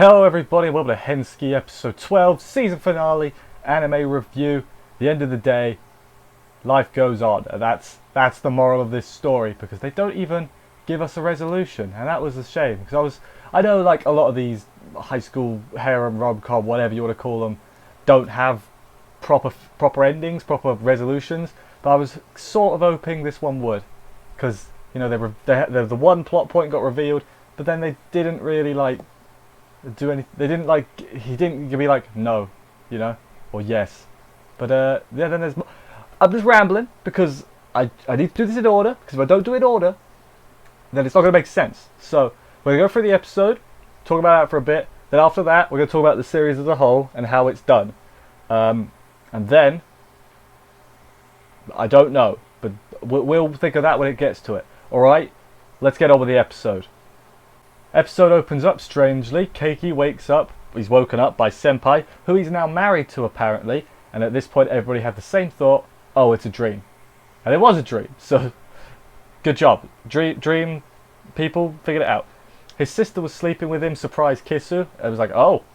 Hello everybody, welcome to Hensuki episode 12, season finale, anime review. The end of the day, life goes on, and that's the moral of this story, because they don't even give us a resolution, and that was a shame, because I know like a lot of these high school harem rom-com, whatever you want to call them, don't have proper endings, proper resolutions, but I was sort of hoping this one would, because you know the one plot point got revealed, but then they didn't really like do anything. They didn't like, he didn't be like no, you know, or yes. But yeah, then there's I'm just rambling because I need to do this in order, because if I don't do it in order, then it's not going to make sense. So we're going to go through the episode, talk about that for a bit, then after that we're going to talk about the series as a whole and how it's done. And then I don't know, but we'll think of that when it gets to it. Alright, let's get on with the episode. Episode opens up strangely. Keiki wakes up, he's woken up by Senpai, who he's now married to apparently, and at this point everybody had the same thought, oh, it's a dream. And it was a dream, so good job. Dream people figured it out. His sister was sleeping with him, surprise Kisu. It was like, oh,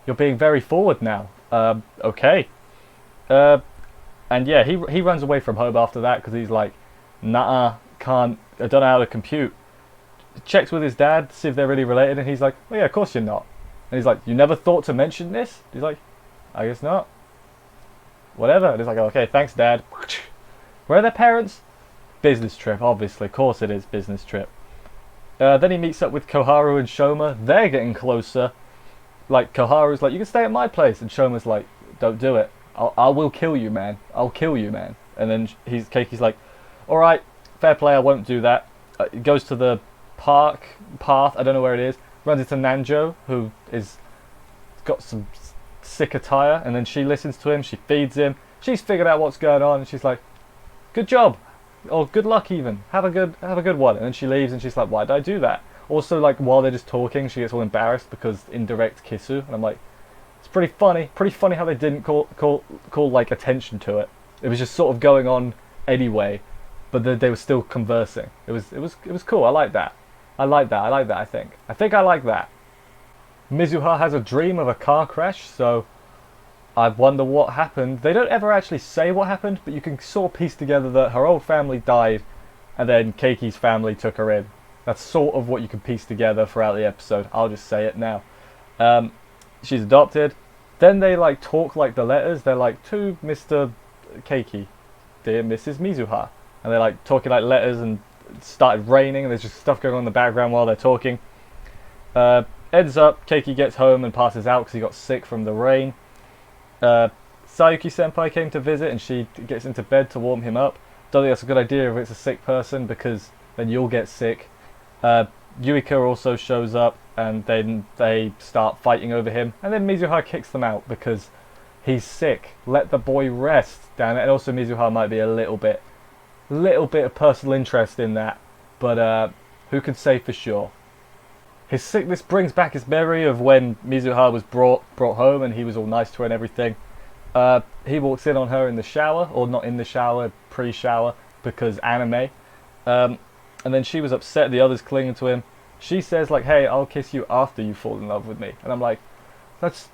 you're being very forward now. Okay. And yeah, he runs away from home after that because he's like, nah, I don't know how to compute. Checks with his dad to see if they're really related, and he's like, well, yeah, of course you're not. And he's like, you never thought to mention this? He's like, I guess not. Whatever. And he's like, okay, thanks, Dad. Where are their parents? Business trip, obviously. Of course it is, business trip. Then he meets up with Koharu and Shoma. They're getting closer. Like, Koharu's like, you can stay at my place. And Shoma's like, don't do it. I will kill you, man. I'll kill you, man. And then Keiki's like, alright, fair play, I won't do that. He goes to the path, I don't know where it is, runs into Nanjo, who is got some sick attire, and then she listens to him, she feeds him, she's figured out what's going on, and she's like, good job, or good luck even, have a good one. And then she leaves and she's like, why did I do that? Also, like, while they're just talking, she gets all embarrassed because indirect Kisu, and I'm like, it's pretty funny how they didn't call like attention to it. It was just sort of going on anyway, but they were still conversing. It was cool. I like that. I think I like that. Mizuha has a dream of a car crash, so I wonder what happened. They don't ever actually say what happened, but you can sort of piece together that her old family died, and then Keiki's family took her in. That's sort of what you can piece together throughout the episode. I'll just say it now. She's adopted. Then they like talk like the letters. They're like, to Mr. Keiki, dear Mrs. Mizuha. And they're like talking like letters, and it started raining, and there's just stuff going on in the background while they're talking. Ends up, Keiki gets home and passes out because he got sick from the rain. Sayuki Senpai came to visit, and she gets into bed to warm him up. Don't think that's a good idea if it's a sick person, because then you'll get sick. Yuika also shows up, and then they start fighting over him, and then Mizuha kicks them out because he's sick. Let the boy rest, damn it. And also Mizuha might be a little bit of personal interest in that, but who can say for sure? His sickness brings back his memory of when Mizuha was brought home, and he was all nice to her and everything. He walks in on her in the shower, or not in the shower, pre-shower, because anime. And then she was upset, the others clinging to him. She says like, hey, I'll kiss you after you fall in love with me. And I'm like, that's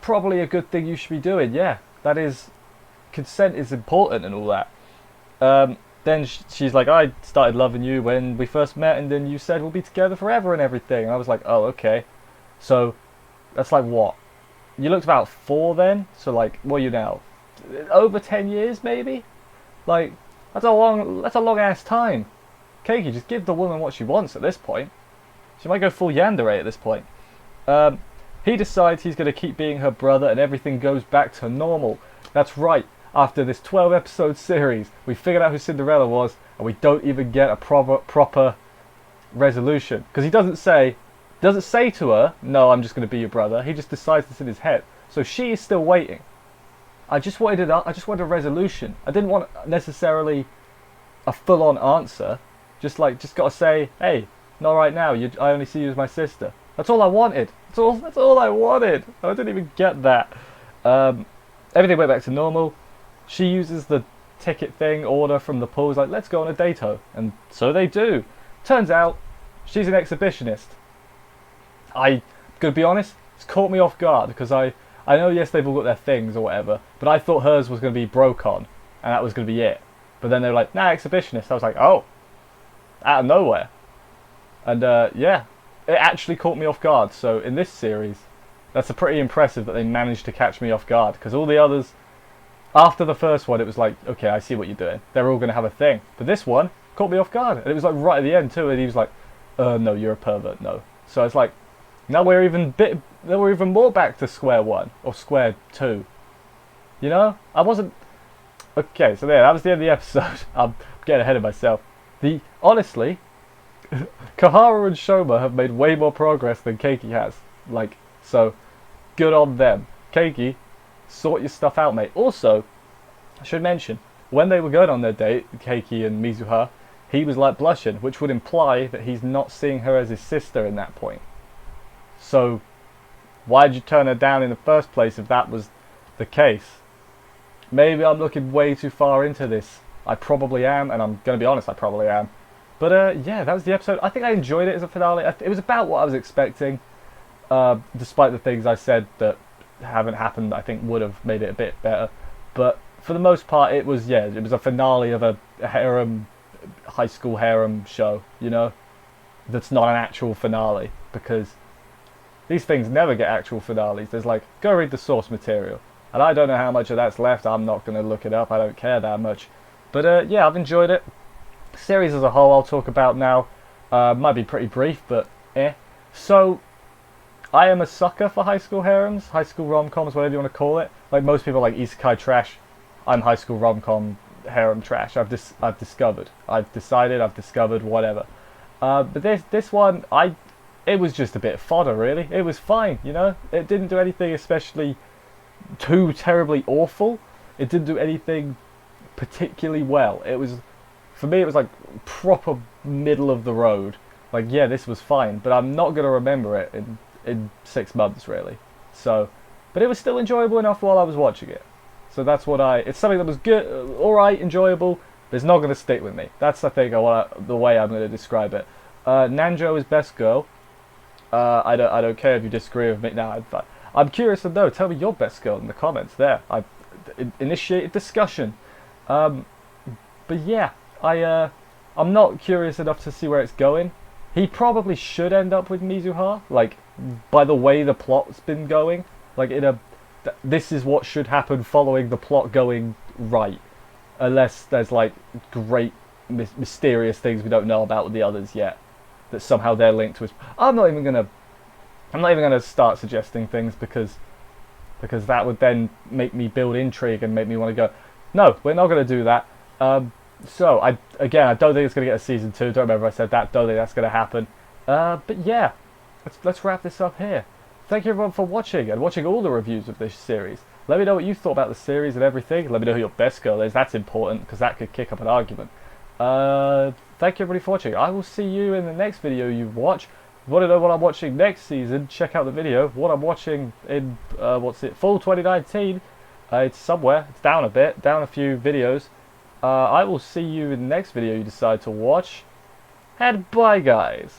probably a good thing you should be doing. Yeah, that is, consent is important and all that. Then she's like, I started loving you when we first met, and then you said we'll be together forever and everything. And I was like, oh, okay. So that's like what? You looked about 4 then? So like, what are you now? Over 10 years maybe? Like, that's a long ass time. Keiki, just give the woman what she wants at this point. She might go full yandere at this point. He decides he's going to keep being her brother, and everything goes back to normal. That's right. After this 12 episode series, we figured out who Cinderella was, and we don't even get a proper resolution. Because he doesn't say to her, no, I'm just going to be your brother. He just decides this in his head. So she is still waiting. I just wanted a resolution. I didn't want necessarily a full-on answer. Just gotta say, hey, not right now. I only see you as my sister. That's all I wanted. That's all I wanted. I didn't even get that. Everything went back to normal. She uses the ticket thing, order from the pool. Is like, let's go on a dato, and so they do. Turns out, she's an exhibitionist. I, gonna be honest, It's caught me off guard because I know, yes, they've all got their things or whatever, but I thought hers was going to be Brocon, and that was going to be it. But then they were like, nah, exhibitionist. I was like, oh, out of nowhere. And yeah, it actually caught me off guard. So in this series, that's pretty impressive that they managed to catch me off guard, because all the others, after the first one, it was like, okay, I see what you're doing. They're all going to have a thing. But this one caught me off guard, and it was like right at the end too, and he was like, no, you're a pervert, no. So it's like, now we're even more back to square one, or square two. You know? I wasn't... Okay, so there, that was the end of the episode. I'm getting ahead of myself. Honestly, Kaharu and Shoma have made way more progress than Keiki has. Like, so, good on them. Keiki, sort your stuff out, mate. Also, I should mention, when they were going on their date, Keiki and Mizuha, he was like blushing, which would imply that he's not seeing her as his sister in that point. So, why'd you turn her down in the first place if that was the case? Maybe I'm looking way too far into this. I probably am, and I'm going to be honest, I probably am. But yeah, that was the episode. I think I enjoyed it as a finale. It was about what I was expecting, despite the things I said that haven't happened. I think would have made it a bit better. But for the most part, it was a finale of a harem, high school harem show. You know, that's not an actual finale, because these things never get actual finales. There's like, go read the source material. And I don't know how much of that's left. I'm not going to look it up. I don't care that much. But yeah, I've enjoyed it. Series as a whole I'll talk about now. Might be pretty brief, but eh. So, I am a sucker for high school harems, high school rom-coms, whatever you want to call it. Like most people like isekai trash. I'm high school rom-com harem trash. I've discovered, whatever. But this one, it was just a bit of fodder, really. It was fine, you know. It didn't do anything especially too terribly awful. It didn't do anything particularly well. It was, for me, it was like proper middle of the road. Like, yeah, this was fine, but I'm not going to remember it in 6 months, really. So, but it was still enjoyable enough while I was watching it. So that's what it's something that was good, alright, enjoyable, but it's not going to stick with me. That's, I think, the way I'm going to describe it. Nanjo is best girl. I don't care if you disagree with me. No, I'm curious to know. Tell me your best girl in the comments there. I've initiated discussion. But yeah, I'm not curious enough to see where it's going. He probably should end up with Mizuha, like, by the way the plot's been going. Like, this is what should happen following the plot going right. Unless there's, like, great mysterious things we don't know about with the others yet. That somehow they're linked to us. I'm not even gonna start suggesting things because that would then make me build intrigue and make me want to go, no, we're not going to do that. So I don't think it's going to get a season 2. Don't remember if I said that. Don't think that's going to happen. But yeah, let's wrap this up here. Thank you everyone for watching and watching all the reviews of this series. Let me know what you thought about the series and everything. Let me know who your best girl is. That's important because that could kick up an argument. Thank you everybody for watching. I will see you in the next video you watch. If you want to know what I'm watching next season, check out the video. What I'm watching in, fall 2019. It's somewhere. It's down a bit. Down a few videos. I will see you in the next video you decide to watch. And bye, guys.